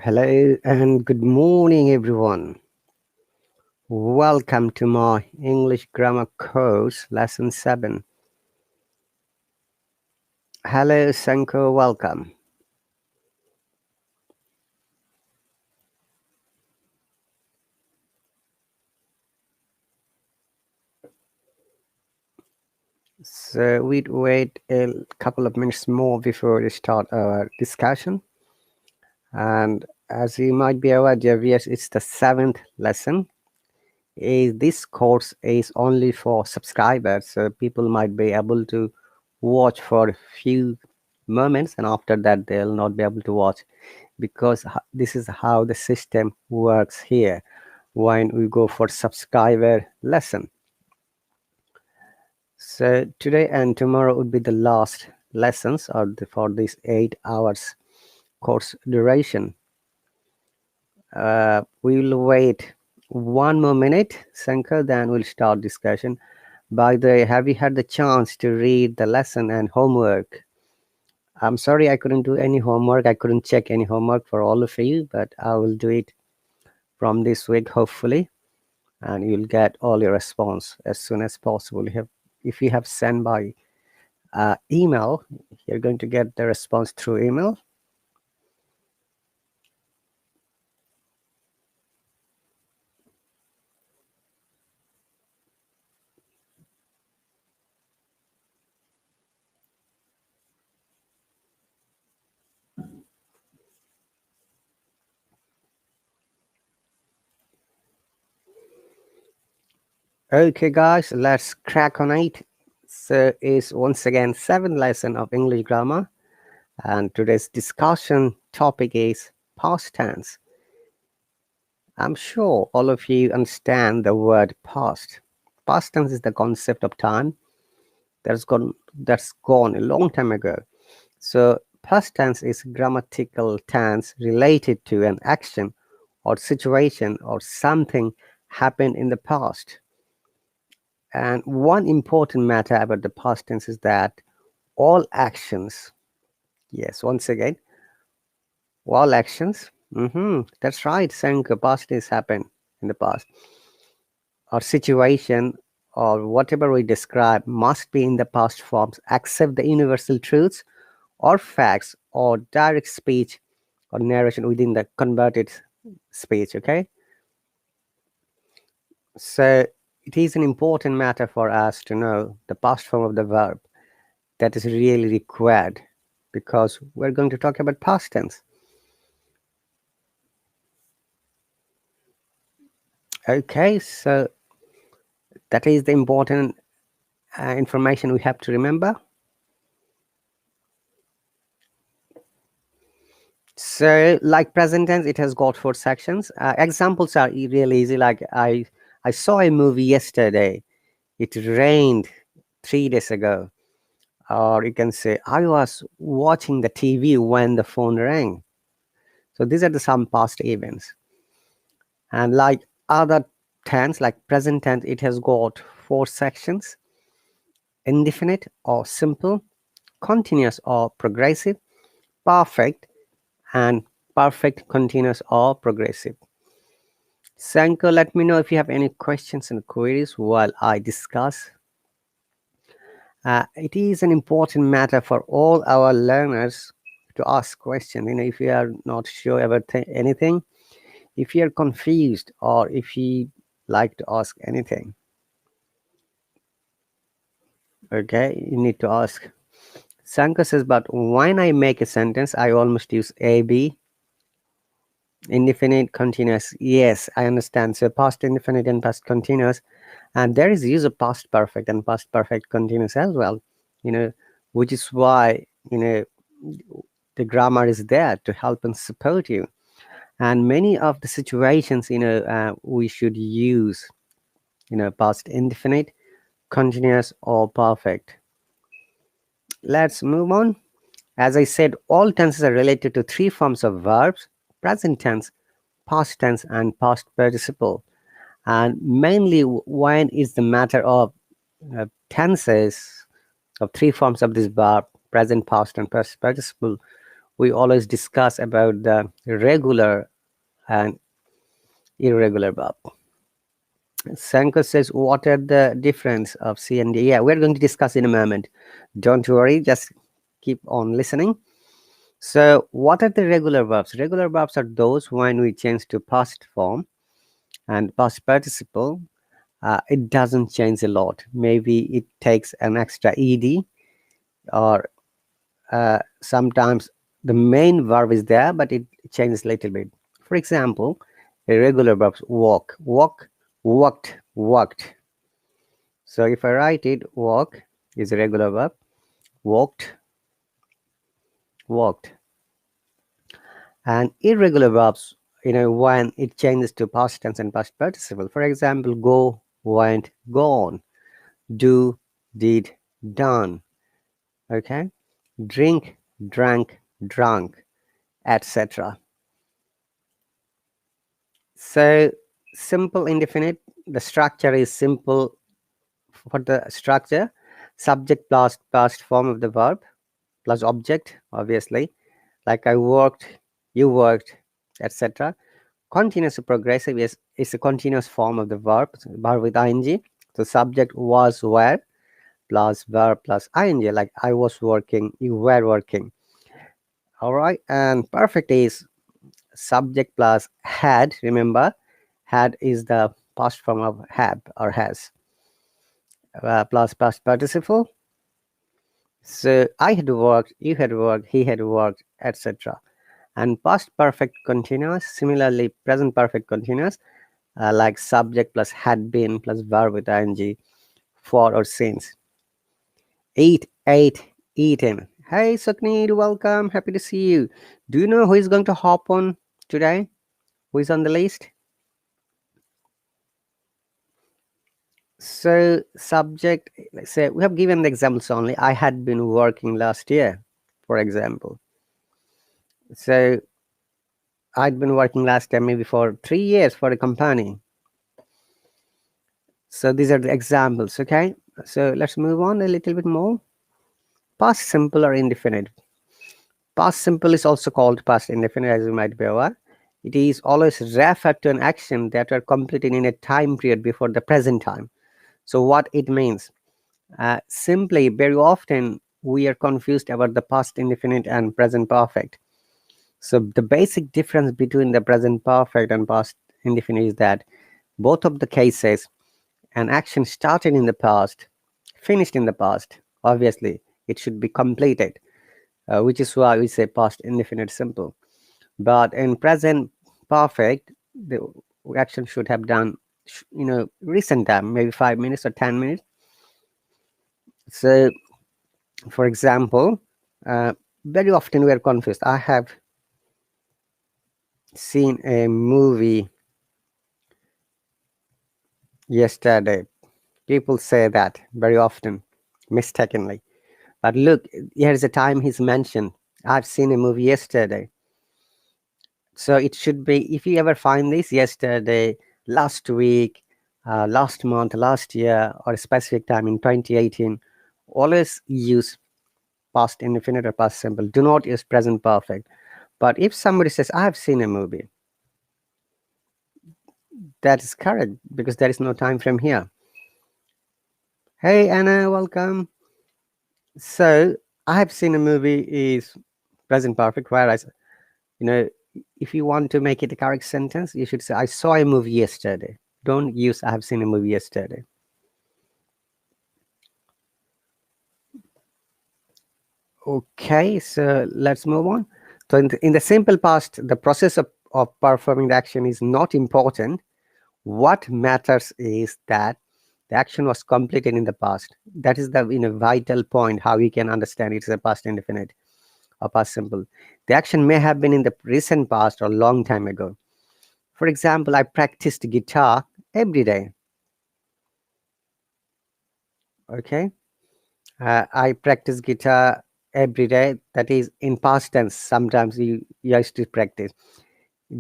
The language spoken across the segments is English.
Hello and good morning, everyone. Welcome to my English grammar course, lesson 7. Hello, Sanko, welcome. So we'd wait a couple of minutes more before we start our discussion. And as you might be aware, dear viewers, it's the 7th lesson. This course is only for subscribers, so people might be able to watch for a few moments, and after that they'll not be able to watch, because this is how the system works here when we go for subscriber lesson. So today and tomorrow would be the last lessons for this 8 hours course duration. We'll wait one more minute, Shankar, then we'll start discussion. By the way, have you had the chance to read the lesson and homework? I'm sorry I couldn't do any homework. I couldn't check any homework for all of you, but I will do it from this week, hopefully, and you'll get all your response as soon as possible. If you have sent by email, you're going to get the response through email. Okay, guys, let's crack on it. So it's once again 7th lesson of English grammar, and today's discussion topic is past tense. I'm sure all of you understand the word past. Past tense is the concept of time that's gone a long time ago. So past tense is grammatical tense related to an action or situation or something happened in the past. And one important matter about the past tense is that all actions, yes, once again, all actions, that's right, Sanka, past tense happened in the past, or situation or whatever we describe must be in the past forms, except the universal truths or facts or direct speech or narration within the converted speech. Okay, so it is an important matter for us to know the past form of the verb. That is really required because we're going to talk about past tense. Okay, so that is the important information we have to remember. So like present tense, it has got 4 sections. Examples are really easy. Like I saw a movie yesterday. It rained 3 days ago. Or you can say, I was watching the TV when the phone rang. So these are the some past events. And like other tense, like present tense, it has got 4 sections: indefinite or simple, continuous or progressive, perfect, and perfect continuous or progressive. Sanko, let me know if you have any questions and queries while I discuss. It is an important matter for all our learners to ask questions. If you are not sure about anything, if you are confused, or if you like to ask anything, okay, you need to ask. Sanko says, but when I make a sentence, I almost use AB. Indefinite, continuous. Yes, I understand. So past indefinite and past continuous. And there is use of past perfect and past perfect continuous as well, which is why, the grammar is there to help and support you. And many of the situations, we should use, past indefinite, continuous, or perfect. Let's move on. As I said, all tenses are related to 3 forms of verbs: present tense, past tense, and past participle. And mainly when is the matter of tenses of 3 forms of this verb: present, past, and past participle, we always discuss about the regular and irregular verb. Sanko says, what are the difference of C and D? Yeah, we're going to discuss in a moment. Don't worry, just keep on listening. So what are the regular verbs? Regular verbs are those when we change to past form and past participle. It doesn't change a lot. Maybe it takes an extra ed, or sometimes the main verb is there, but it changes a little bit. For example, irregular verbs: walk, walk, walked, walked. So if I write it, walk is a regular verb, walked, walked. And irregular verbs, when it changes to past tense and past participle. For example, go, went, gone, do, did, done. Okay, drink, drank, drunk, etc. So simple indefinite, the structure is simple. For the structure, subject plus past form of the verb plus object, obviously, like I worked, you worked, etc. Continuous progressive is a continuous form of the verb with ing. So subject was, were, plus verb plus ing, like I was working, you were working. All right. And perfect is subject plus had. Remember, had is the past form of have or has, plus past participle. So I had worked, you had worked, he had worked, etc. And past perfect continuous, similarly present perfect continuous, like subject plus had been plus verb with ing, for or since. Eat, ate, eaten. Hey Sakneed, welcome, happy to see you. Do you know who is going to hop on today? Who is on the list? So subject, let's say we have given the examples only. I had been working last year, for example. So I'd been working last year maybe for 3 years for a company. So these are the examples. Okay, so let's move on a little bit more. Past simple or indefinite. Past simple is also called past indefinite, as you might be aware. It is always referred to an action that were completed in a time period before the present time. So what it means, simply, very often we are confused about the past indefinite and present perfect. So the basic difference between the present perfect and past indefinite is that both of the cases, an action started in the past, finished in the past. Obviously, it should be completed, which is why we say past indefinite simple. But in present perfect, the action should have done, recent time, maybe 5 minutes or 10 minutes. So, for example, very often we are confused. I have seen a movie yesterday. People say that very often, mistakenly. But look, here's a time he's mentioned. I've seen a movie yesterday. So it should be, if you ever find this, yesterday, last week, last month, last year, or a specific time in 2018, always use past indefinite or past simple. Do not use present perfect. But if somebody says, I have seen a movie, that is correct, because there is no time frame here. Hey Anna, welcome. So I have seen a movie is present perfect, whereas, if you want to make it a correct sentence, you should say, I saw a movie yesterday. Don't use I have seen a movie yesterday. Okay, so let's move on. So in the simple past, the process of performing the action is not important. What matters is that the action was completed in the past. That is the vital point, how we can understand it's a past indefinite or past simple. The action may have been in the recent past or long time ago. For example, I practiced guitar every day. Okay, I practice guitar every day. That is in past tense. Sometimes you used to practice.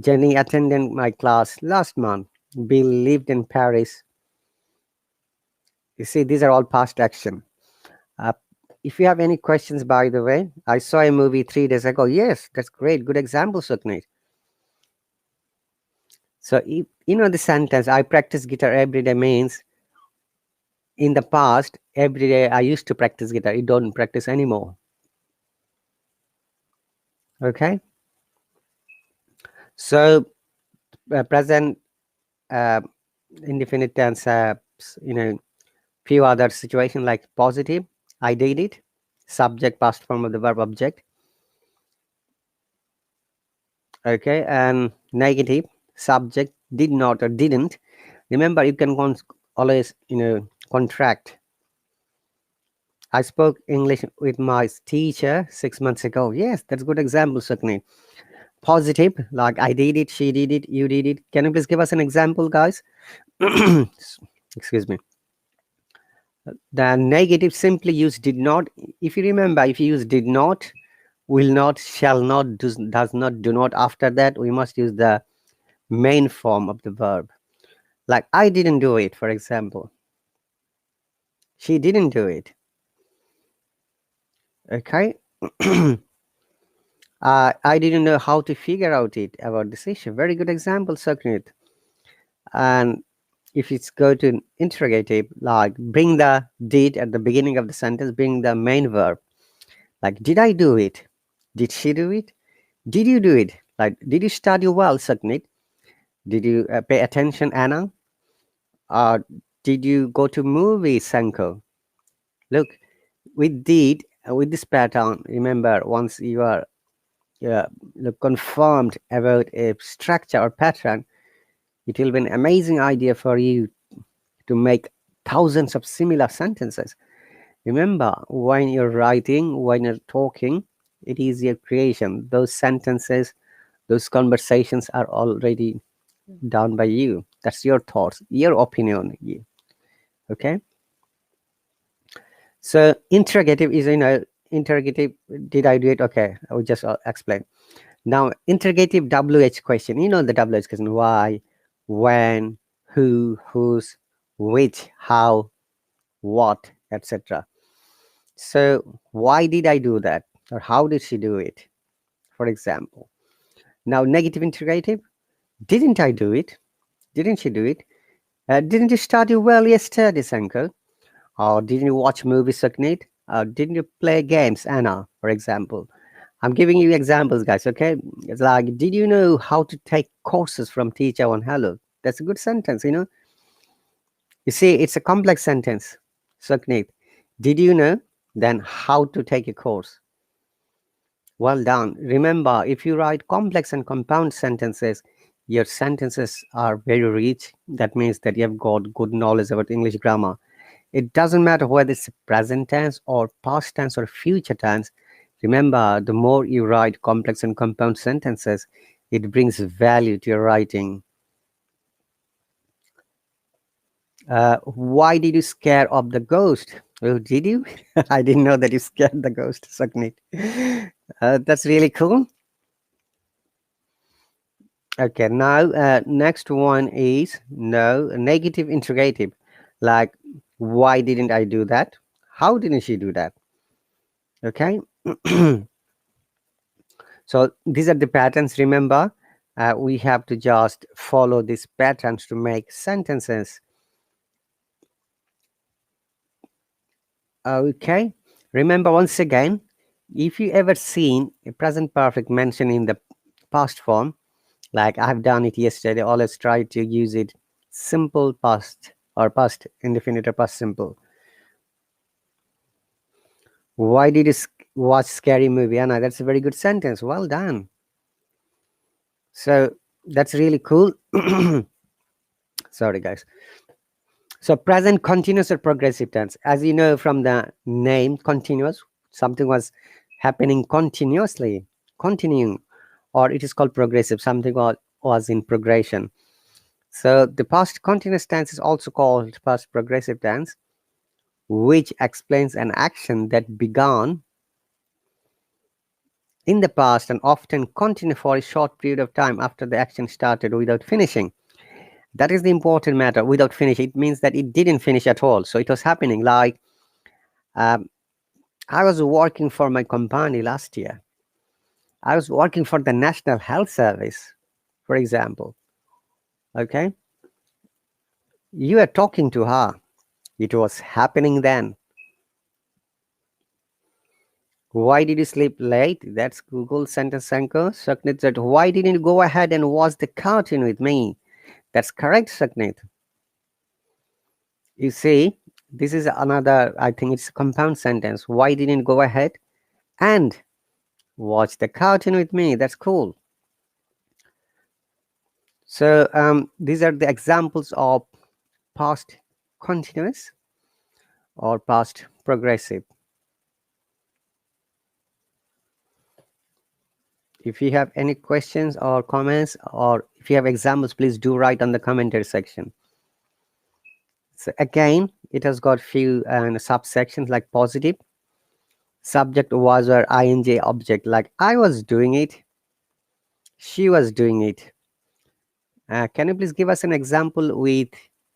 Jenny attended my class last month. Bill lived in Paris. You see, these are all past action. if you have any questions, by the way, I saw a movie 3 days ago. Yes, that's great. Good example, Sukneet. So, if, the sentence, I practice guitar every day means in the past, every day I used to practice guitar. You don't practice anymore. Okay. So, present indefinite tense, few other situations like positive, I did it, subject, past form of the verb object. Okay, and negative, subject, did not or didn't. Remember, you can always contract. I spoke English with my teacher 6 months ago. Yes, that's a good example, certainly. Positive, like I did it, she did it, you did it. Can you please give us an example, guys? Excuse me. The negative, simply use did not. If you remember, if you use did not, will not, shall not, does not, do not, after that we must use the main form of the verb. Like I didn't do it, for example. She didn't do it. Okay. I didn't know how to figure out it about this issue. Very good example, Sakrit. And if it's go to interrogative, like bring the did at the beginning of the sentence, bring the main verb. Like, did I do it? Did she do it? Did you do it? Like, did you study well, Sakrit? Did you pay attention, Anna? Did you go to movie, Sanko? Look, with did, with this pattern, remember, once you are confirmed about a structure or pattern, it will be an amazing idea for you to make thousands of similar sentences. Remember, when you're writing, when you're talking, it is your creation. Those sentences, those conversations are already done by you. That's your thoughts, your opinion. Okay. So interrogative is, interrogative, did I do it? Okay, I will just explain. Now, interrogative WH question, the WH question, why, when, who, whose, which, how, what, etc. So, why did I do that? Or how did she do it? For example. Now, negative interrogative, didn't I do it? Didn't she do it? Didn't you study well yesterday, Sanko? Or didn't you watch movies, Sakneet? Didn't you play games, Anna, for example? I'm giving you examples, guys, okay? It's like, did you know how to take courses from teacher on Hallo? That's a good sentence, You see, it's a complex sentence, Sakneet. Did you know? Then how to take a course? Well done. Remember, if you write complex and compound sentences, your sentences are very rich. That means that you have got good knowledge about English grammar. It doesn't matter whether it's present tense or past tense or future tense. Remember, the more you write complex and compound sentences, it brings value to your writing. Why did you scare off the ghost? Oh, did you? I didn't know that you scared the ghost, Sakneet. That's really cool. Okay, now next one is no, negative interrogative. Like, why didn't I do that? How didn't she do that? Okay. So these are the patterns. Remember, we have to just follow these patterns to make sentences. Okay. Remember, once again, if you ever seen a present perfect mentioned in the past form, like I've done it yesterday, always try to use it simple past or past indefinite or past simple. Why did you watch scary movie, Anna? That's a very good sentence. Well done. So that's really cool. Sorry, guys. So present continuous or progressive tense. As you know from the name, continuous, something was happening continuously, continuing, or it is called progressive, something was in progression. So the past continuous tense is also called past progressive tense, which explains an action that began in the past and often continue for a short period of time after the action started without finishing. That is the important matter. Without finish, it means that it didn't finish at all. So it was happening like I was working for my company last year. I was working for the National Health Service, for example. Okay? You are talking to her. It was happening then. Why did you sleep late? That's Google sentence anchor. Saknit said, why didn't you go ahead and watch the cartoon with me? That's correct, Saknit. You see, this is another, I think it's a compound sentence. Why didn't you go ahead and watch the cartoon with me? That's cool. So these are the examples of past continuous or past progressive. If you have any questions or comments, or if you have examples, please do write on the commentary section. So again, it has got few subsections like positive. Subject was or ing object, like I was doing it, she was doing it. Can you please give us an example with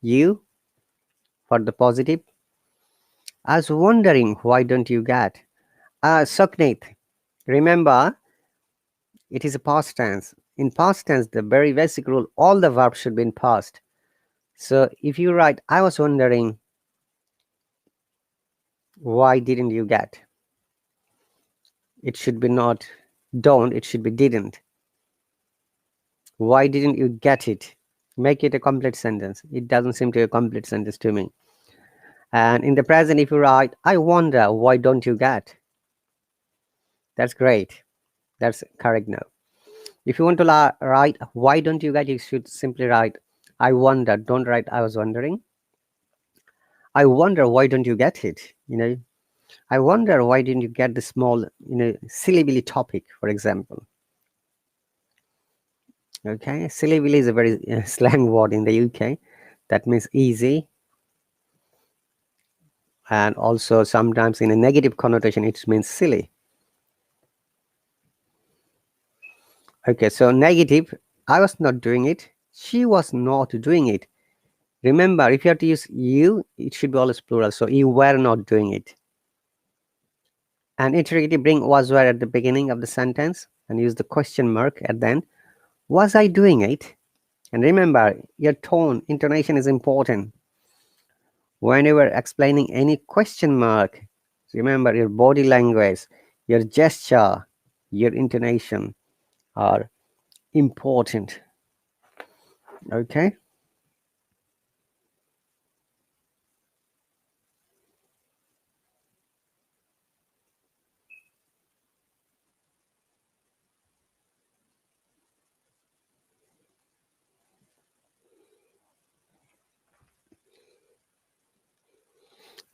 you for the positive? I was wondering, why don't you get? Saknit, remember, it is a past tense. In past tense, the very basic rule, all the verbs should be in past. So if you write, I was wondering, why didn't you get? It should be not don't, it should be didn't. Why didn't you get it? Make it a complete sentence. It doesn't seem to be a complete sentence to me. And in the present, if you write, I wonder, why don't you get? That's great. That's correct now. If you want to write, why don't you get, you should simply write, I wonder. Don't write, I was wondering. I wonder, why don't you get it? I wonder, why didn't you get the small, silly topic, for example. Okay, silly is a very slang word in the UK. That means easy. And also sometimes in a negative connotation, it means silly. Okay, so negative, I was not doing it. She was not doing it. Remember, if you have to use you, it should be always plural. So you were not doing it. And interrogative, bring was were at the beginning of the sentence and use the question mark at the end. Was I doing it? And remember, your tone, intonation is important. When you are explaining any question mark, remember your body language, your gesture, your intonation are important. Okay.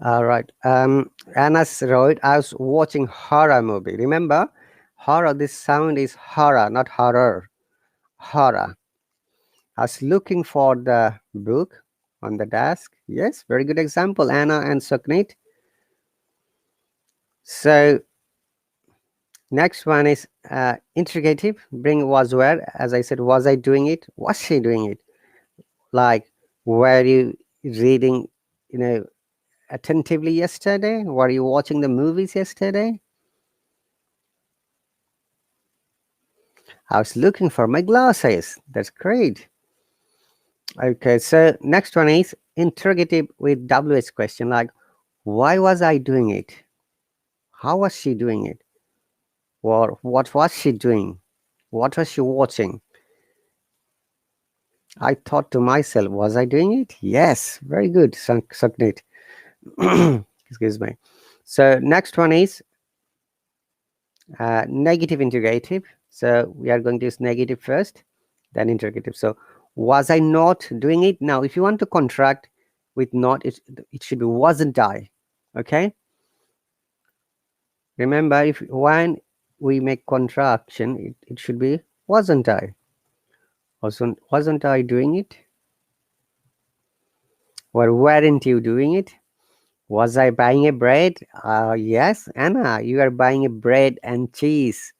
All right. Anas wrote, I was watching horror movie. Remember, horror, this sound is horror, not horror. Horror. I was looking for the book on the desk. Yes, very good example, Anna and Suknit. So next one is interrogative. Bring was where. As I said, was I doing it? Was she doing it? Like, were you reading, attentively yesterday? Were you watching the movies yesterday? I was looking for my glasses. That's great. Okay, so next one is interrogative with WH question, like, why was I doing it? How was she doing it? Or what was she doing? What was she watching? I thought to myself, was I doing it? Yes, very good, Saknit. Excuse me. So next one is negative interrogative. So we are going to use negative first, then interrogative. So was I not doing it? Now, if you want to contract with not, it should be wasn't I. Okay. Remember, if when we make contraction, it should be wasn't I. Also, wasn't I doing it? Or weren't you doing it? Was I buying a bread? Yes, Anna, you are buying a bread and cheese.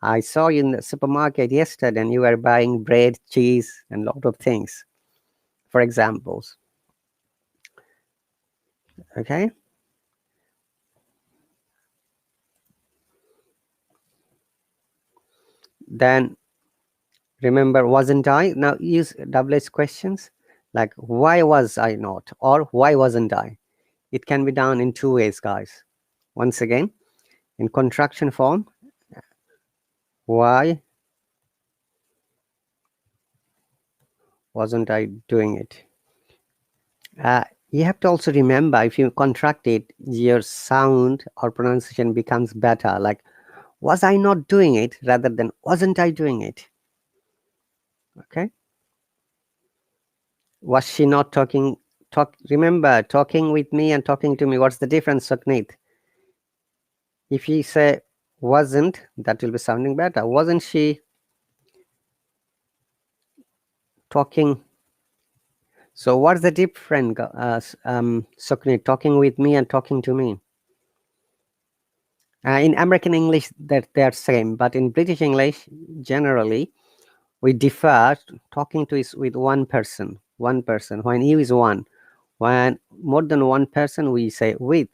I saw you in the supermarket yesterday and you were buying bread, cheese, and a lot of things, for examples. Okay. Then remember, wasn't I? Now use WH questions like why was I not, or why wasn't I? It can be done in two ways, guys. Once again, in contraction form, why wasn't I doing it? You have to also remember, if you contract it, your sound or pronunciation becomes better. Like, was I not doing it rather than wasn't I doing it? Okay. Was she not talking? Remember, talking with me and talking to me. What's the difference, Sakneet? If you say wasn't, that will be sounding better. Wasn't she talking? So what's the difference, Sakneet, talking with me and talking to me? In American English, that they're same, but in British English, generally, we differ. Talking to is with one person. When you is one. When more than one person, we say with.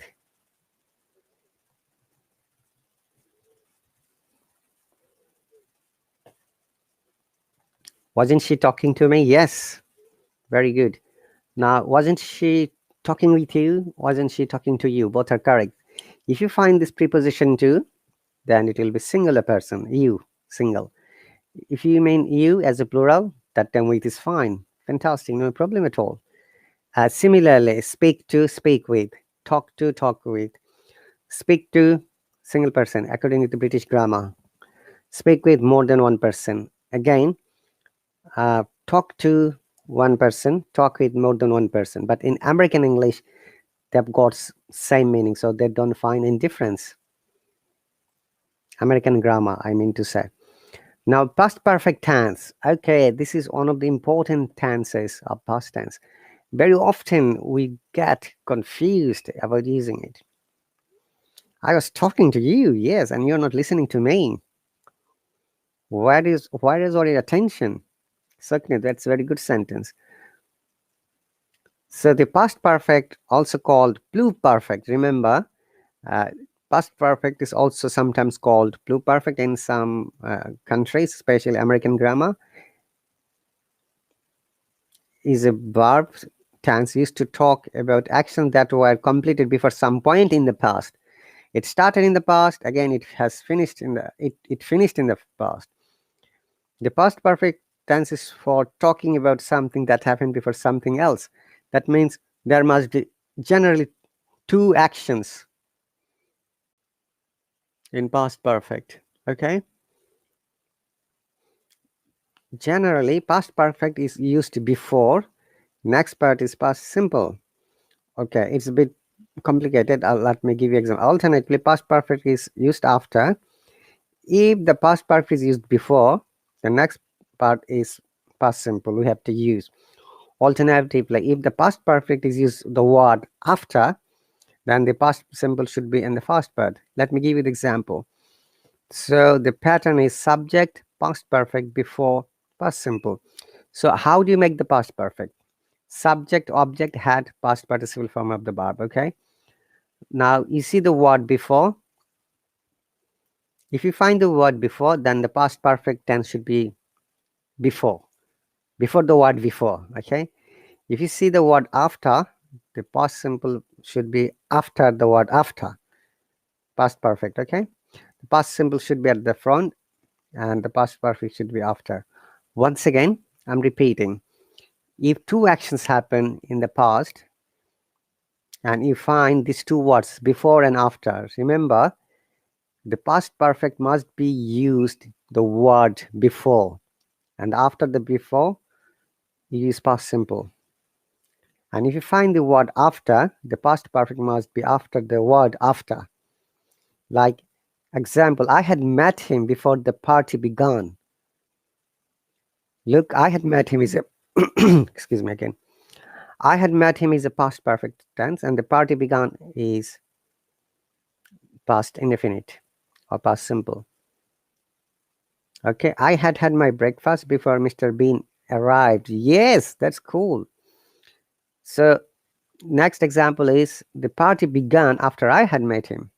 Wasn't she talking to me? Yes. Very good. Now, wasn't she talking with you? Wasn't she talking to you? Both are correct. If you find this preposition to, then it will be singular person, you, single. If you mean you as a plural, that term with is fine. Fantastic, no problem at all. Similarly, speak to, speak with, talk to, talk with, speak to, single person, according to the British grammar. Speak with more than one person. Again, talk to one person, talk with more than one person. But in American English, they've got same meaning, so they don't find any difference. American grammar, I mean to say. Now, past perfect tense. Okay, this is one of the important tenses of past tense. Very often we get confused about using it. I was talking to you, yes, and you're not listening to me. Where is all your attention? Certainly, that's a very good sentence. So the past perfect, also called pluperfect, remember, past perfect is also sometimes called pluperfect in some countries, especially American grammar, is a verb tense used to talk about actions that were completed before some point in the past. It started in the past, again it has finished in the it finished in the past. The past perfect tense is for talking about something that happened before something else. That means there must be generally two actions in past perfect. Okay, generally past perfect is used before, next part is past simple. Okay, it's a bit complicated. Let me give you an example. Alternately, past perfect is used after. If the past perfect is used before, the next part is past simple we have to use. Alternatively, if the past perfect is used the word after, then the past simple should be in the first part. Let me give you the example. So the pattern is subject, past perfect before past simple. So how do you make the past perfect? Subject, object, had, past participle form of the verb. Okay, now you see the word before. If you find the word before, then the past perfect tense should be before the word before. Okay, if you see the word after, the past simple should be after the word after, past perfect. Okay, the past simple should be at the front and the past perfect should be after. Once again, I'm repeating, if two actions happen in the past and you find these two words before and after, remember the past perfect must be used the word before, and after the before you use past simple. And if you find the word after, the past perfect must be after the word after. Like example, I had met him before the party began. Look, I had met him is a excuse me again. I had met him is a past perfect tense, and the party began is past indefinite or past simple. Okay, I had had my breakfast before Mr. Bean arrived. Yes, that's cool. So next example is the party began after I had met him.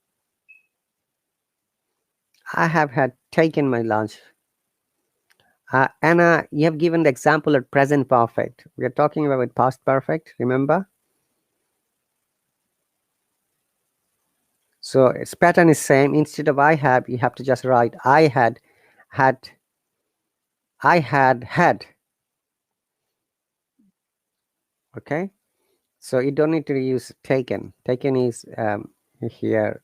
I have had taken my lunch Anna, you have given the example of present perfect. We are talking about past perfect, remember? So its pattern is same. Instead of I have, you have to just write I had, I had. Okay. So you don't need to use taken. Taken is here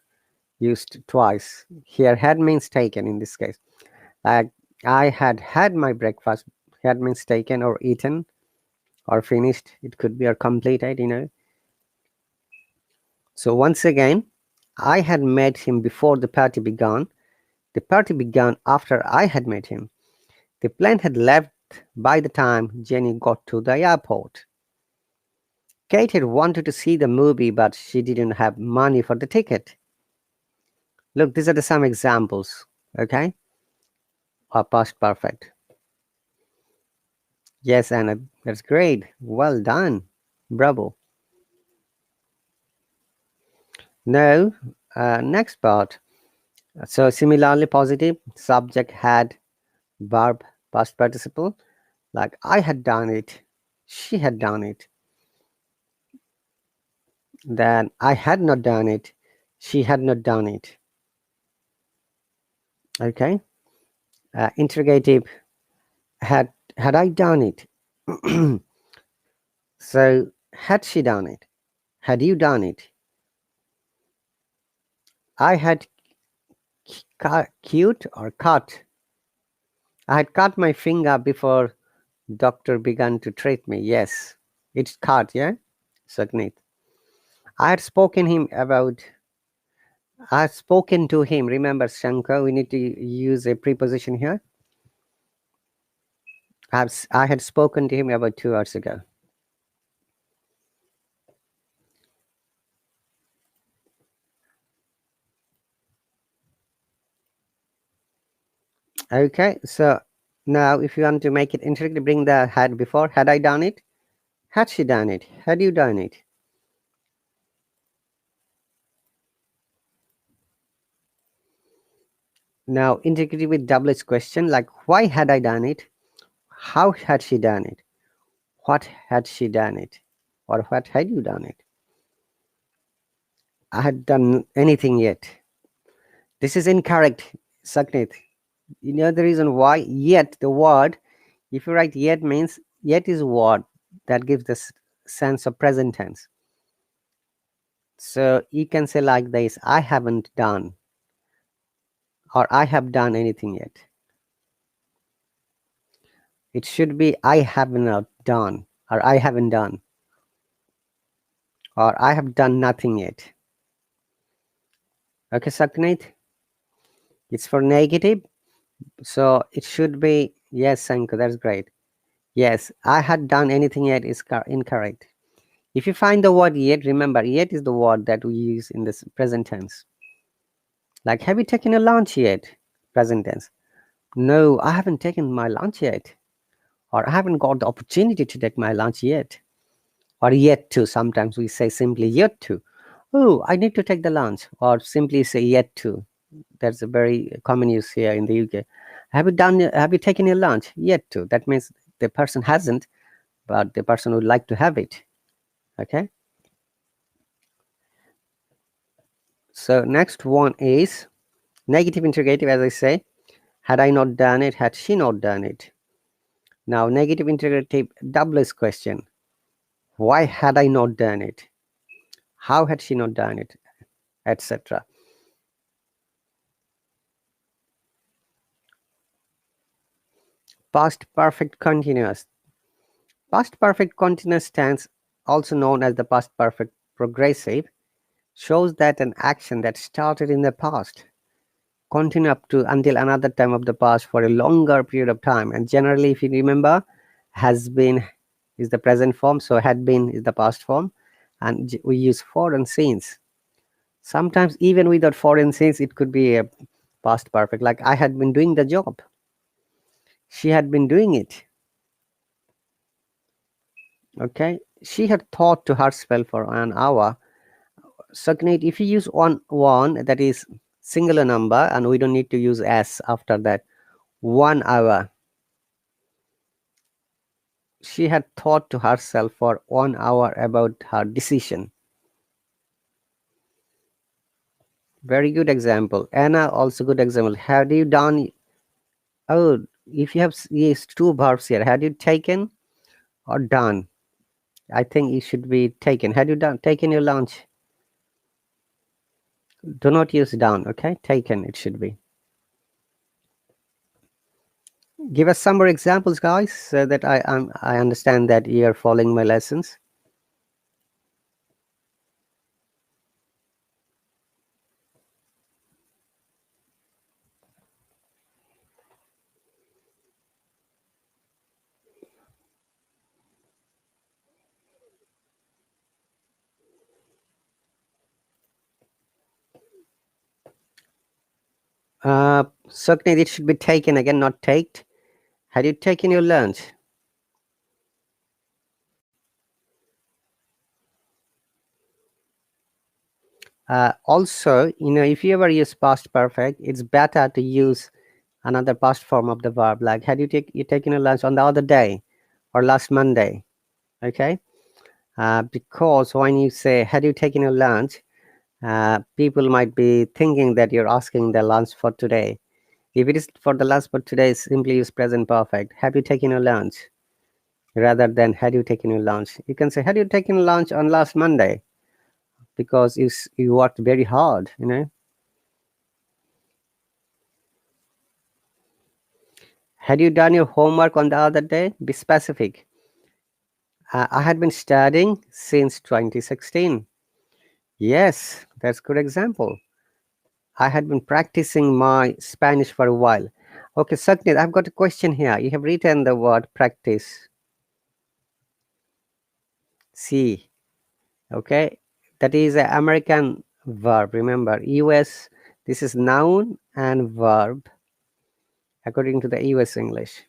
used twice. Here had means taken in this case. Like I had my breakfast. Had means taken or eaten or finished. It could be or completed. So once again, I had met him before the party began. The party began after I had met him. The plane had left by the time Jenny got to the airport. Kate had wanted to see the movie, but she didn't have money for the ticket. Look, these are some examples, okay, of past perfect. Yes, Anna, that's great. Well done. Bravo. No, next part. So similarly positive, subject had, verb, past participle, like I had done it, she had done it. Then I had not done it, she had not done it. Okay. Interrogative, had I done it? So had she done it? Had you done it? I had cute or cut. I had cut my finger before doctor began to treat me. Yes, it's cut, yeah? Certainly. I had spoken him about I had spoken to him. Remember, Shankar, we need to use a preposition here. I had spoken to him about 2 hours ago. Okay, so now if you want to make it interactive, bring the had before. Had I done it? Had she done it? Had you done it? Now integrate with double H question, like why had I done it? How had she done it? What had she done it? Or what had you done it? I had done anything yet. This is incorrect, Saknit. You know the reason why? Yet, the word, if you write yet means, yet is a word that gives the sense of present tense. So you can say like this, I haven't done, or I have done anything yet. It should be I have not done, or I haven't done, or I have done nothing yet. Okay, Saknit? It's for negative. So it should be, yes, Sanku, that's great. Yes, I had done anything yet is incorrect. If you find the word yet, remember, yet is the word that we use in this present tense. Like, have you taken a lunch yet? Present tense. No, I haven't taken my lunch yet. Or I haven't got the opportunity to take my lunch yet. Or yet to. Sometimes we say simply yet to. Oh, I need to take the lunch. Or simply say yet to. That's a very common use here in the UK. Have you taken your lunch? Yet to. That means the person hasn't, but the person would like to have it. Okay. So next one is negative interrogative, as I say. Had I not done it? Had she not done it? Now, negative interrogative double S question. Why had I not done it? How had she not done it? Etc. Past perfect continuous. Past perfect continuous tense, also known as the past perfect progressive, shows that an action that started in the past continue up to until another time of the past for a longer period of time. And generally, if you remember, has been is the present form, so had been is the past form, and we use for and since. Sometimes even without for and since, it could be a past perfect, like I had been doing the job, she had been doing it. Okay, she had thought to herself for an hour. Sagnate, if you use one that is singular number, and we don't need to use s after that, 1 hour. she had thought to herself for 1 hour about her decision. Very good example. Anna, also good example. Had you done? Oh, if you have yes, two verbs here, had you taken or done? I think it should be taken. Had you taken your lunch? Do not use done. Okay, taken. It should be. Give us some more examples, guys, so that I understand that you are following my lessons. Certainly, it should be taken again, not taked. Had you taken your lunch? Also, if you ever use past perfect, it's better to use another past form of the verb, like had you taken your lunch on the other day or last Monday? Okay, because when you say had you taken your lunch, people might be thinking that you're asking the lunch for today. If it is for the lunch for today, simply use present perfect. Have you taken your lunch? Rather than had you taken your lunch, you can say had you taken lunch on last Monday, because you worked very hard. Had you done your homework on the other day? Be specific. I had been studying since 2016. Yes, that's a good example. I had been practicing my Spanish for a while. Okay, Satnit, I've got a question here. You have written the word practice. See, okay, that is an American verb. Remember, US, this is noun and verb according to the US English.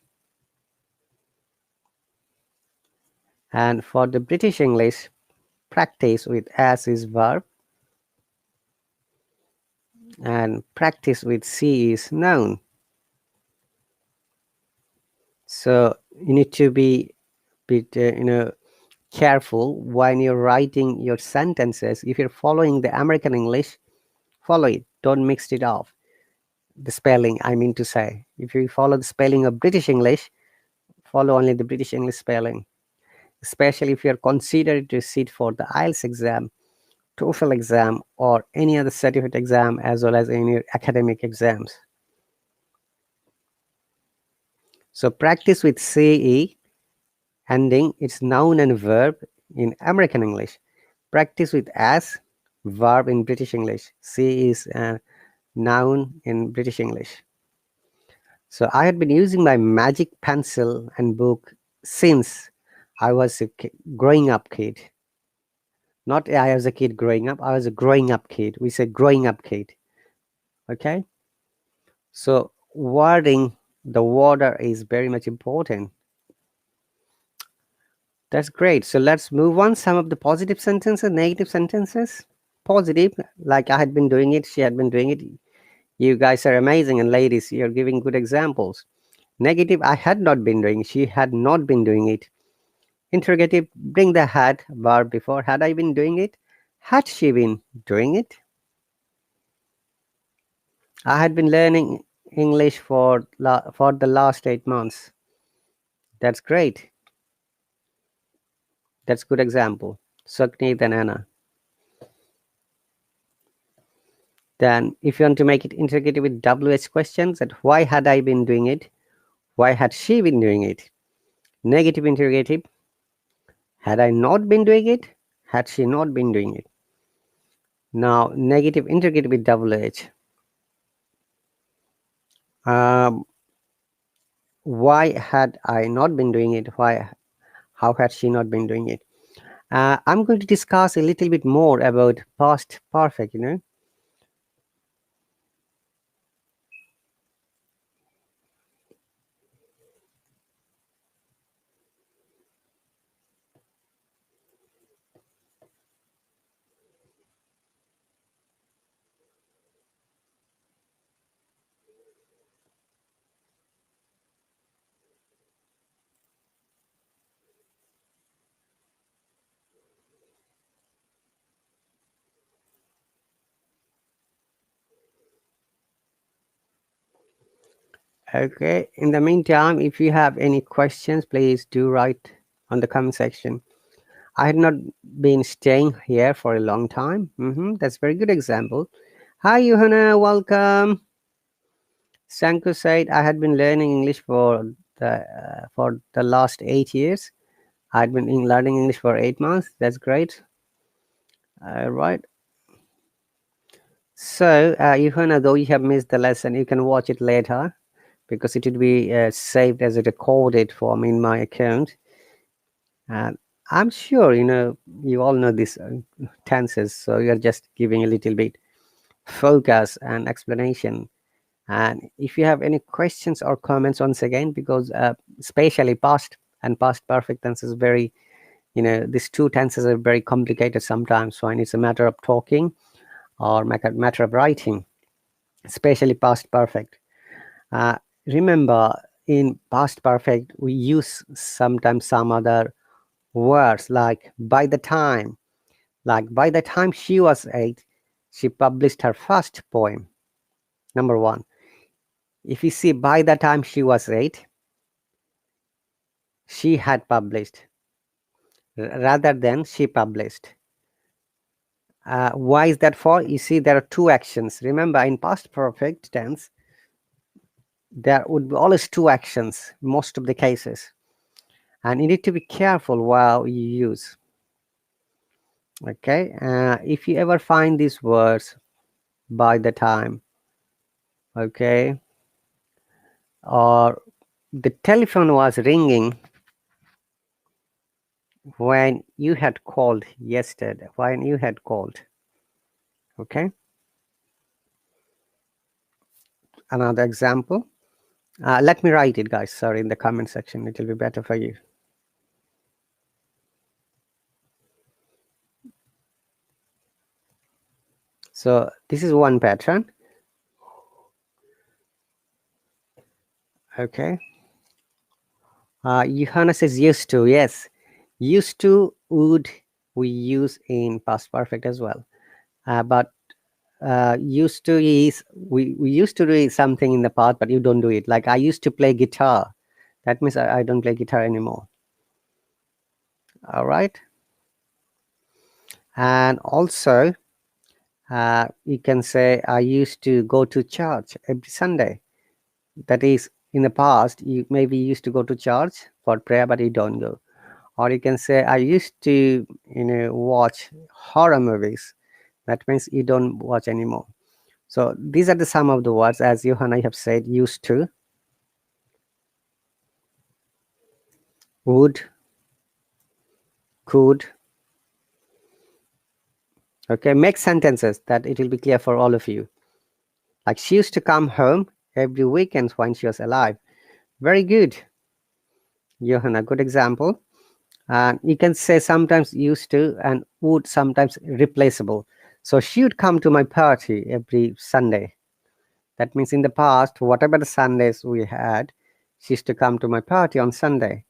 And for the British English, practice with as is verb and practice with C is noun. So you need to be bit careful when you're writing your sentences. If you're following the American English, follow it. Don't mix it up. The spelling, I mean to say. If you follow the spelling of British English, follow only the British English spelling. Especially if you're considered to sit for the IELTS exam, TOEFL exam, or any other certificate exam, as well as any academic exams. So practice with CE ending, it's noun and verb in American English. Practice with as, verb in British English. C is a noun in British English. So I had been using my magic pencil and book since I was a growing up kid. Not I was a kid growing up, I was a growing up kid. We say growing up kid. Okay? So wording the water is very much important. That's great. So let's move on. Some of the positive sentences, negative sentences. Positive, like I had been doing it, she had been doing it. You guys are amazing, and ladies, you're giving good examples. Negative, I had not been doing, she had not been doing it. Interrogative, bring the had verb before. Had I been doing it? Had she been doing it? I had been learning English for the last 8 months. That's great. That's good example. Sukhneet and Anna. Then if you want to make it interrogative with WH questions, that why had I been doing it? Why had she been doing it? Negative interrogative, had I not been doing it? Had she not been doing it? Now, negative interrogative with WH. Why had I not been doing it? How had she not been doing it? I'm going to discuss a little bit more about past perfect, Okay, in the meantime, if you have any questions, please do write on the comment section. I had not been staying here for a long time. That's a very good example. Hi, Johanna, welcome. Sanko said I had been learning English for the last 8 years. I'd been learning English for 8 months. That's great. Right. So, Johanna, though you have missed the lesson, you can watch it later because it will be saved as a recorded form in my account. And I'm sure you all know these tenses, so you're just giving a little bit focus and explanation. And if you have any questions or comments, once again, because especially past and past perfect tense is very, these two tenses are very complicated sometimes when it's a matter of talking or matter of writing, especially past perfect. Remember, in past perfect, we use sometimes some other words like by the time. Like by the time she was 8, she published her first poem. Number one. If you see by the time she was 8, she had published rather than she published. Why is that for? You see, there are two actions. Remember, in past perfect tense, there would be always two actions, most of the cases. And you need to be careful while you use. Okay, if you ever find these words by the time, okay, or the telephone was ringing when you had called yesterday, when you had called, okay. Another example, let me write it, guys, sorry, in the comment section, it will be better for you. So this is one pattern. Okay, Johanna says used to. Yes, used to would we use in past perfect as well, but used to is we used to do something in the past, but you don't do it. Like I used to play guitar. That means I don't play guitar anymore. All right, and also you can say I used to go to church every Sunday. That is, in the past, you maybe used to go to church for prayer, but you don't go. Or you can say I used to watch horror movies. That means you don't watch anymore. So these are the some of the words, as Johanna have said, used to, would, could. Okay, make sentences that it will be clear for all of you. Like she used to come home every weekend when she was alive. Very good, Johanna, good example. And you can say sometimes used to and would, sometimes replaceable. So she would come to my party every Sunday. That means in the past, whatever the Sundays we had, she used to come to my party on Sunday.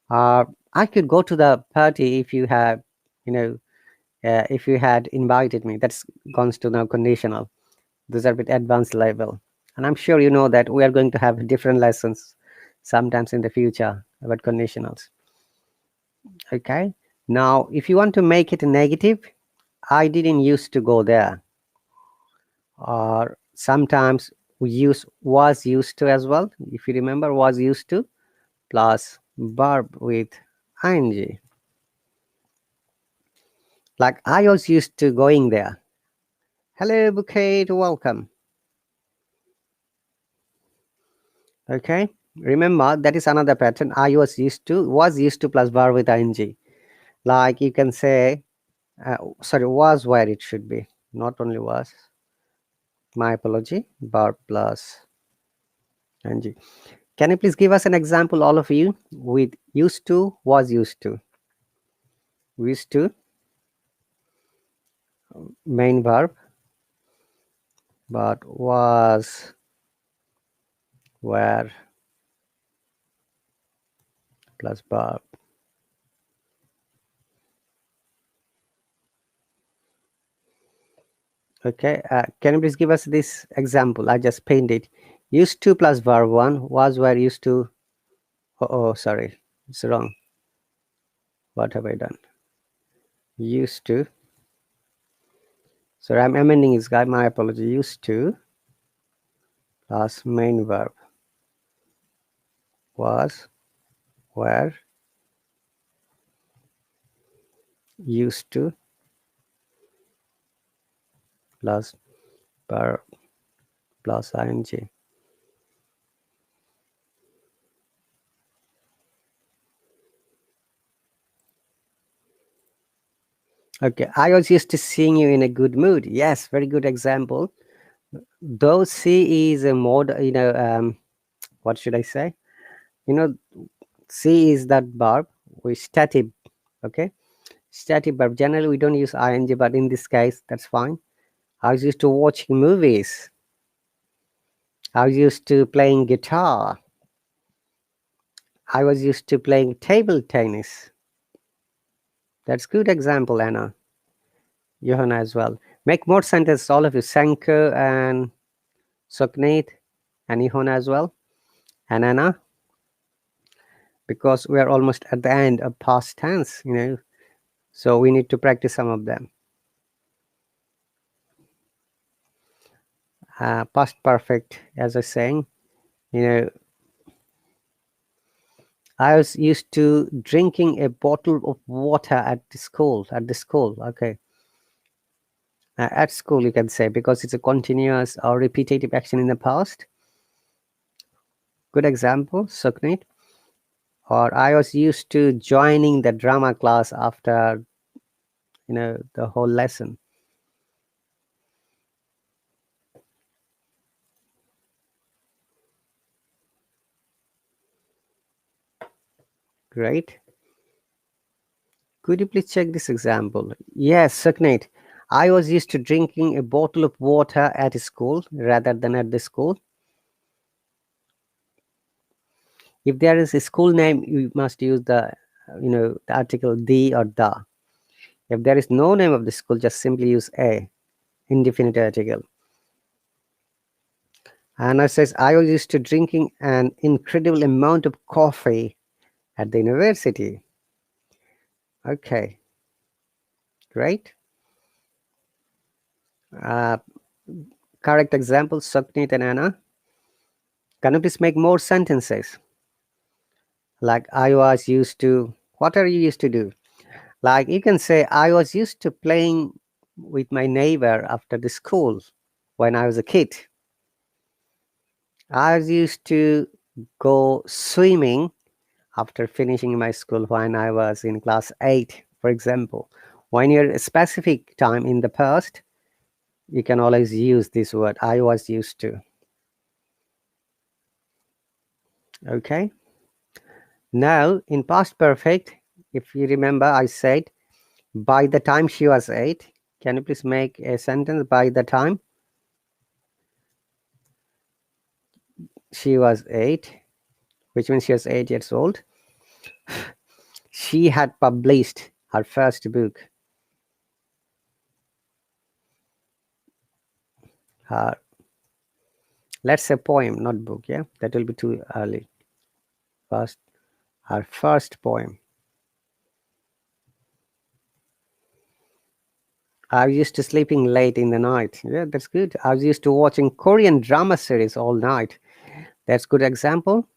I could go to the party if you have, if you had invited me. That's gone to now conditional. Those are a bit advanced level. And I'm sure you know that we are going to have different lessons sometimes in the future about conditionals. Okay. Now, if you want to make it negative, I didn't used to go there. Or sometimes we use was used to as well. If you remember, was used to plus verb with ing. Like I was used to going there. Hello, Bouquet, welcome. Okay, remember that is another pattern. I was used to plus verb with ing. Like you can say, sorry, was where it should be, not only was. My apology, verb plus ing. Can you please give us an example, all of you, with used to, was used to? Used to, main verb, but was, where, plus verb. Okay, can you please give us this example? I just painted. Used to plus verb 1 was where used to. Oh, sorry, it's wrong. What have I done? Used to. So I'm amending this guy. My apology. Used to plus main verb was where used to plus verb plus ing. Okay, I was used to seeing you in a good mood. Yes, very good example. Though see is a mode, what should I say? See is that verb with static. Okay, static verb. Generally, we don't use ing, but in this case, that's fine. I was used to watching movies. I was used to playing guitar. I was used to playing table tennis. That's good example, Anna. Johanna as well. Make more sentences, all of you. Sanko and Suknit and Johanna as well. And Anna, because we are almost at the end of past tense, so we need to practice some of them. Past perfect, as I was saying, I was used to drinking a bottle of water at the school. Okay. At school, you can say, because it's a continuous or repetitive action in the past. Good example, Suknit. Or I was used to joining the drama class after the whole lesson. Great. Could you please check this example? Yes, Suknit. I was used to drinking a bottle of water at school rather than at the school. If there is a school name, you must use the article the or the. If there is no name of the school, just simply use a indefinite article. Anna says, I was used to drinking an incredible amount of coffee at the university. Okay, great. Correct example, Suknit and Anna. Can you please make more sentences? Like I was used to, what are you used to do? Like you can say, I was used to playing with my neighbor after the school when I was a kid. I was used to go swimming after finishing my school when I was in class 8, for example. When you're a specific time in the past, you can always use this word, I was used to. Okay. Now, in past perfect, if you remember, I said, by the time she was 8. Can you please make a sentence, by the time she was 8, which means she was 8 years old. She had published her first book. Her, let's say poem, not book, yeah? That will be too early. Her first poem. I was used to sleeping late in the night. Yeah, that's good. I was used to watching Korean drama series all night. That's good example.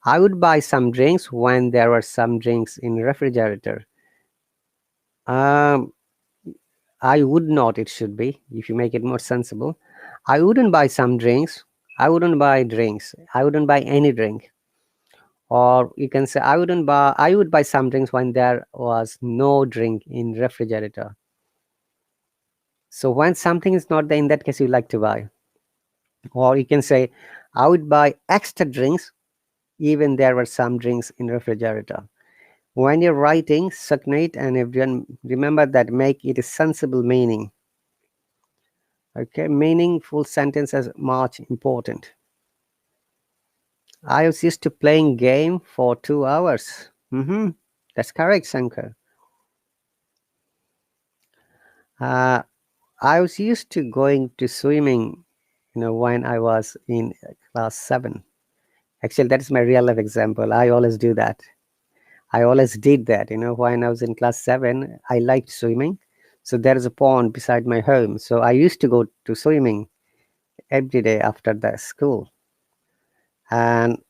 I would buy some drinks when there were some drinks in refrigerator. I would not, it should be, if you make it more sensible. I wouldn't buy some drinks. I wouldn't buy drinks. I wouldn't buy any drink. Or you can say, I would buy some drinks when there was no drink in refrigerator. So when something is not there, in that case, you like to buy. Or you can say, I would buy extra drinks even there were some drinks in refrigerator. When you're writing, Suknit and everyone, remember that make it a sensible meaning. Okay, meaningful sentence is much important. I was used to playing game for 2 hours. That's correct, Shankar. I was used to going to swimming when I was in class 7. Actually, that is my real life example. I always do that. I always did that. When I was in class 7, I liked swimming. So there is a pond beside my home. So I used to go to swimming every day after the school. And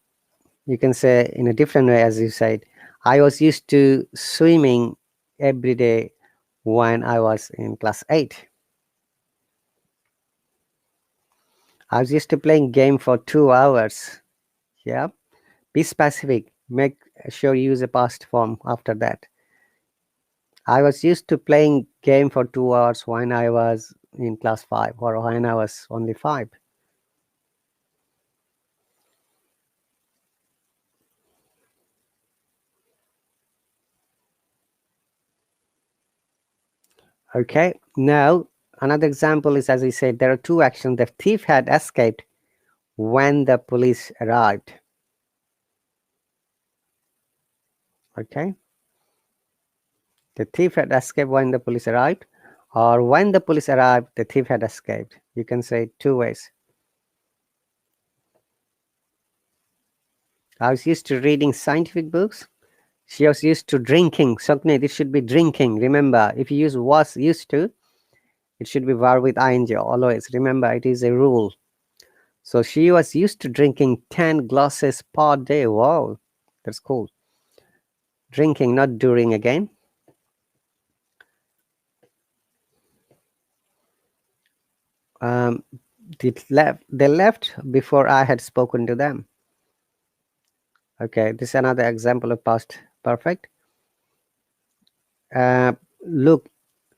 you can say in a different way, as you said, I was used to swimming every day when I was in class 8. I was used to playing game for 2 hours. Yeah. Be specific. Make sure you use a past form after that. I was used to playing game for 2 hours when I was in class 5 or when I was only 5. Okay. Now, another example is, as I said, there are two actions. The thief had escaped when the police arrived. Okay. The thief had escaped when the police arrived, or when the police arrived, the thief had escaped. You can say it two ways. I was used to reading scientific books. She was used to drinking. Sokne, this should be drinking. Remember, if you use was used to, it should be verb with ing always. Remember, it is a rule. So she was used to drinking 10 glasses per day. Wow, that's cool. Drinking, not during again. They left before I had spoken to them. Okay, this is another example of past perfect. Look,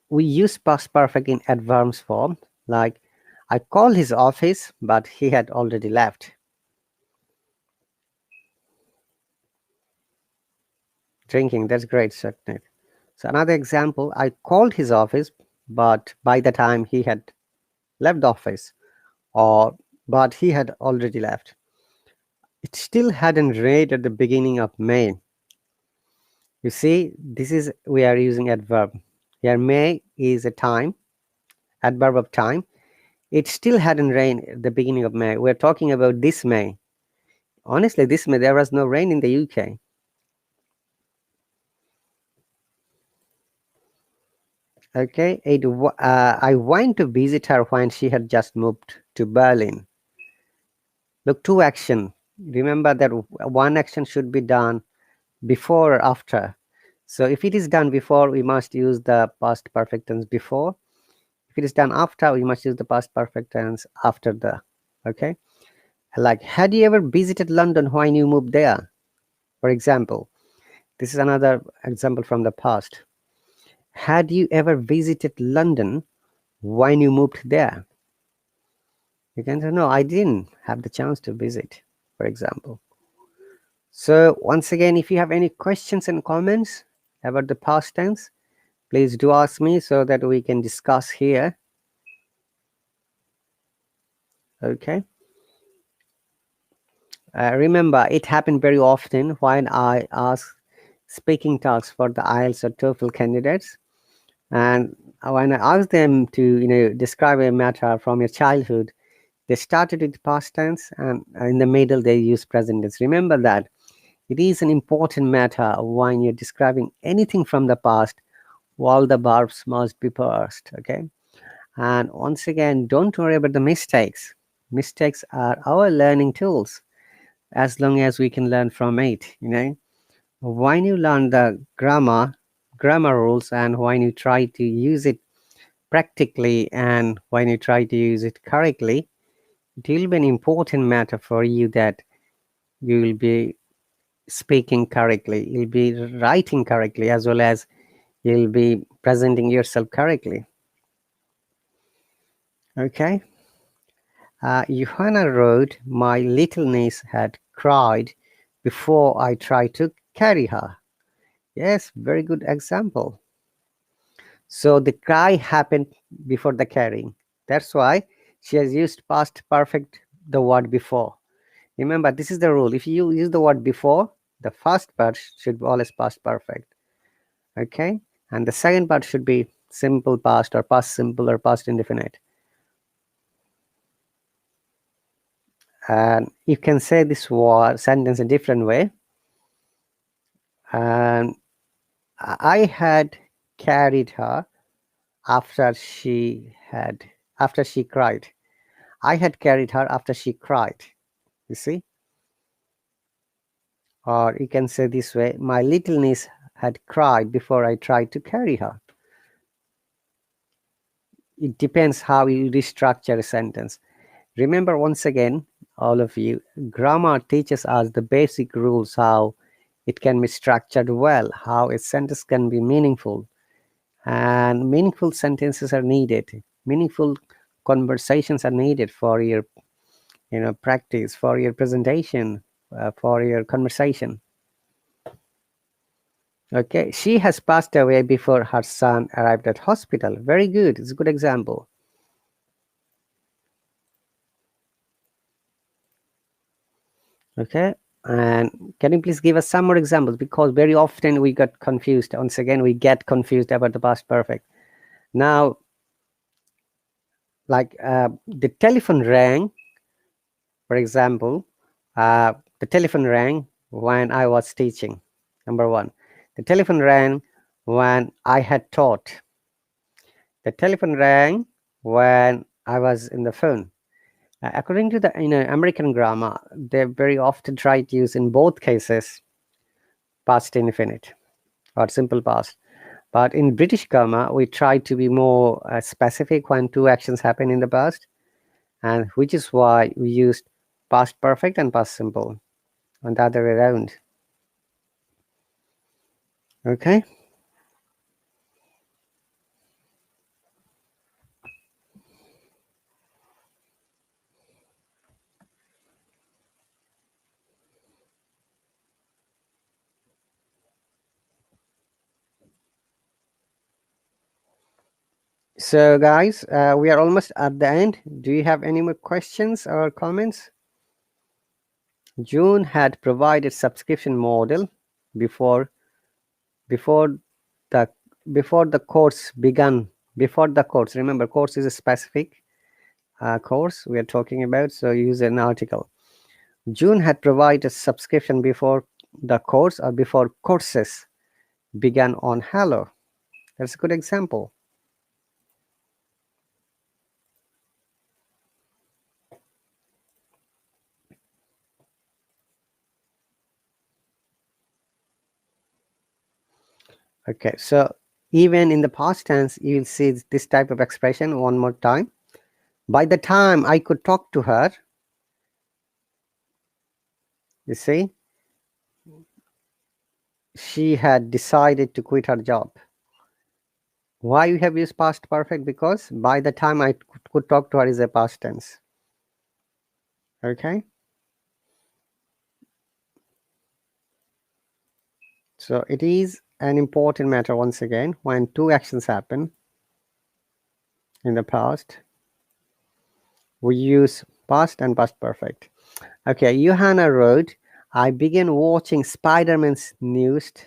we use past perfect in advanced form, like I called his office, but he had already left. Drinking, that's great, certainly. So another example, I called his office, but by the time he had left the office, or but he had already left. It still hadn't rained at the beginning of May. You see, this is we are using adverb. Here, May is a time, adverb of time. It still hadn't rained at the beginning of May. We're talking about this May. Honestly, this May there was no rain in the UK. Okay, I went to visit her when she had just moved to Berlin. Look, two action. Remember that one action should be done before or after. So if it is done before, we must use the past perfect tense before. If it is done after, we must use the past perfect tense after the. Okay. Like, had you ever visited London when you moved there? For example, this is another example from the past. Had you ever visited London when you moved there? You can say, no, I didn't have the chance to visit, for example. So once again, if you have any questions and comments about the past tense, please do ask me so that we can discuss here. Okay. Remember, it happened very often when I ask speaking tasks for the IELTS or TOEFL candidates, and when I asked them to describe a matter from your childhood, they started with past tense, and in the middle they use present tense. Remember that it is an important matter when you're describing anything from the past. All the verbs must be past. Okay. And once again, don't worry about the mistakes. Mistakes are our learning tools, as long as we can learn from it. When you learn the grammar rules, and when you try to use it practically, and when you try to use it correctly, it will be an important matter for you that you will be speaking correctly, you'll be writing correctly, as well as you'll be presenting yourself correctly. Okay. Johanna wrote, my little niece had cried before I tried to carry her. Yes, very good example. So the cry happened before the carrying. That's why she has used past perfect, the word before. Remember, this is the rule. If you use the word before, the first part should be always past perfect. Okay? And the second part should be simple past or past simple or past indefinite. And you can say this sentence a different way. And I had carried her after she cried. I had carried her after she cried. You see? Or you can say this way, my little niece had cried before I tried to carry her. It depends how you restructure a sentence. Remember, once again, all of you, grammar teaches us the basic rules, how it can be structured well, how a sentence can be meaningful. And meaningful sentences are needed. Meaningful conversations are needed for your practice, for your presentation, for your conversation. Okay, she has passed away before her son arrived at hospital. Very good. It's a good example. Okay, and can you please give us some more examples, because very often we got confused. Once again, we get confused about the past perfect. Now, like the telephone rang, for example, the telephone rang when I was teaching. Number one, the telephone rang when I had taught. The telephone rang when I was in the phone. According to the American grammar, they very often try to use in both cases past indefinite or simple past. But in British grammar, we try to be more specific when two actions happen in the past, and which is why we used past perfect and past simple, and the other way around. Okay. So guys, we are almost at the end. Do you have any more questions or comments? June had provided subscription model before the course began. Before the course, remember, course is a specific course we are talking about, so use an article. June had provided a subscription before the course or before courses began on Hallo. That's a good example. Okay, so even in the past tense, you will see this type of expression one more time. By the time I could talk to her, you see, she had decided to quit her job. Why you have used past perfect? Because by the time I could talk to her is a past tense. Okay. So it is an important matter, once again, when two actions happen in the past, we use past and past perfect. Okay, Johanna wrote, I began watching Spider-Man's newest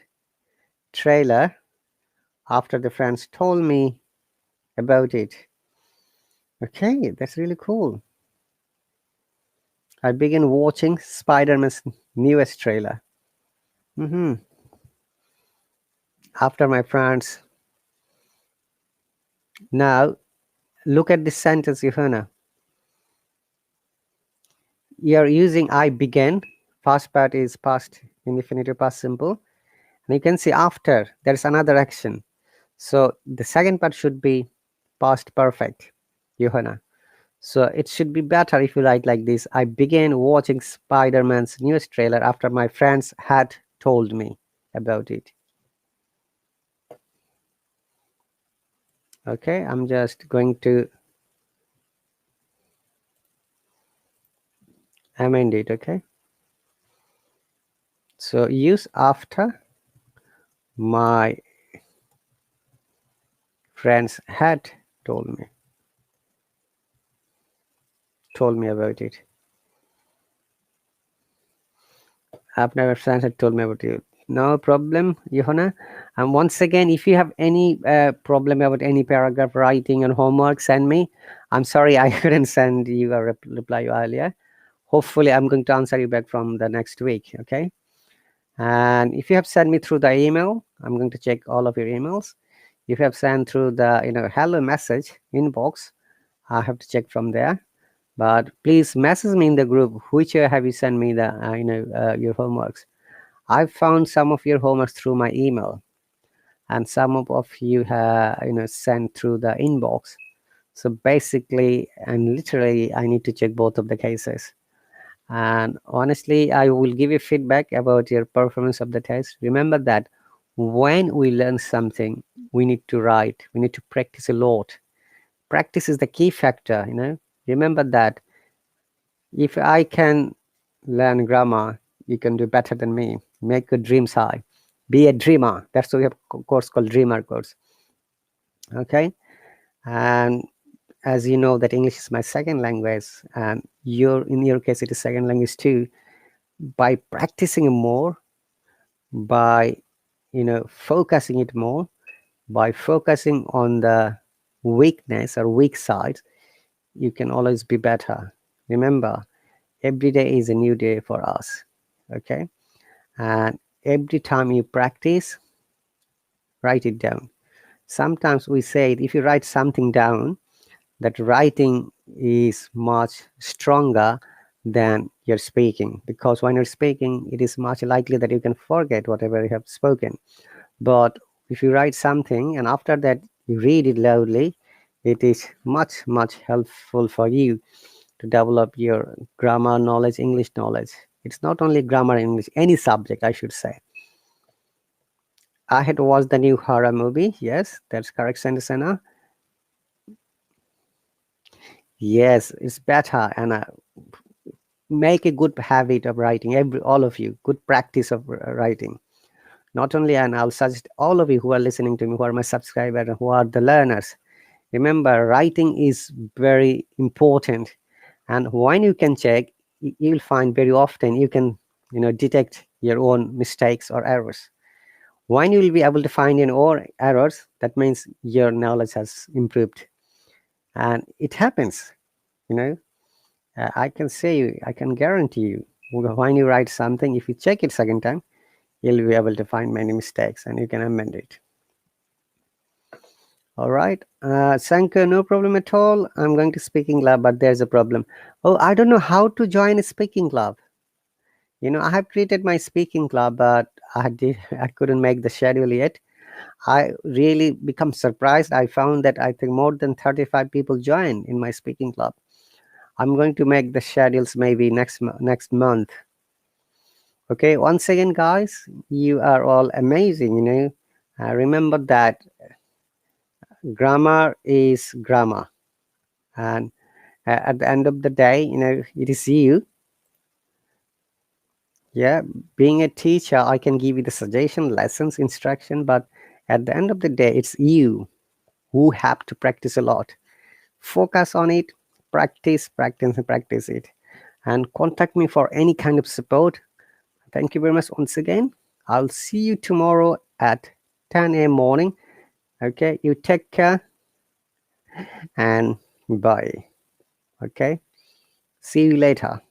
trailer after the friends told me about it. Okay, that's really cool. I began watching Spider-Man's newest trailer. After my friends. Now, look at this sentence, Johanna. You're using I began. Past part is past infinitive, past simple. And you can see after, there's another action. So the second part should be past perfect, Johanna. So it should be better if you write like this. I began watching Spider-Man's newest trailer after my friends had told me about it. Okay, I'm just going to amend it. Okay, so use after my friends had told me about it. After my friends had told me about it. No problem, Johanna. And once again, if you have any problem about any paragraph writing and homework, send me. I'm sorry I couldn't send you a reply earlier. hopefully I'm going to answer you back from the next week. Okay. And if you have sent me through the email, I'm going to check all of your emails. If you have sent through the hello message inbox, I have to check from there. But please message me in the group which have you sent me the your homeworks. I found some of your homeworks through my email, and some of you have sent through the inbox. So basically and literally I need to check both of the cases. And honestly, I will give you feedback about your performance of the test. Remember that when we learn something, we need to write, we need to practice a lot. Practice is the key factor. Remember that if I can learn grammar, you can do better than me. Make your dreams high. Be a dreamer. That's why we have a course called Dreamer course. Okay. And as you know that English is my second language, and in your case it is second language too. By practicing more, by focusing it more, by focusing on the weakness or weak side, you can always be better. Remember, every day is a new day for us. Okay. And every time you practice, write it down. Sometimes we say if you write something down, that writing is much stronger than your speaking, because when you're speaking, it is much likely that you can forget whatever you have spoken. But if you write something and after that you read it loudly, it is much helpful for you to develop your grammar knowledge, English knowledge. It's not only grammar, English, any subject, I should say. I had watched the new horror movie. Yes, that's correct, Sandasana. Yes, it's better, and make a good habit of writing. All of you, good practice of writing. Not only, and I'll suggest all of you who are listening to me, who are my subscribers, who are the learners. Remember, writing is very important, and when you can check, you'll find very often you can detect your own mistakes or errors. When you will be able to find your own errors, that means your knowledge has improved, and it happens. I can say, I can guarantee you, when you write something, if you check it second time, you'll be able to find many mistakes and you can amend it. All right, Sankar, no problem at all. I'm going to speaking club, but there's a problem. Oh, I don't know how to join a speaking club. I have created my speaking club, but I couldn't make the schedule yet. I really become surprised. I found that I think more than 35 people join in my speaking club. I'm going to make the schedules maybe next month. Okay, once again, guys, you are all amazing. Remember that grammar is grammar, and at the end of the day, it is you. Yeah, being a teacher, I can give you the suggestion, lessons, instruction, but at the end of the day, it's you who have to practice a lot. Focus on it, practice it, and contact me for any kind of support. Thank you very much once again. I'll see you tomorrow at 10 a.m. morning. Okay, you take care and bye. Okay, see you later.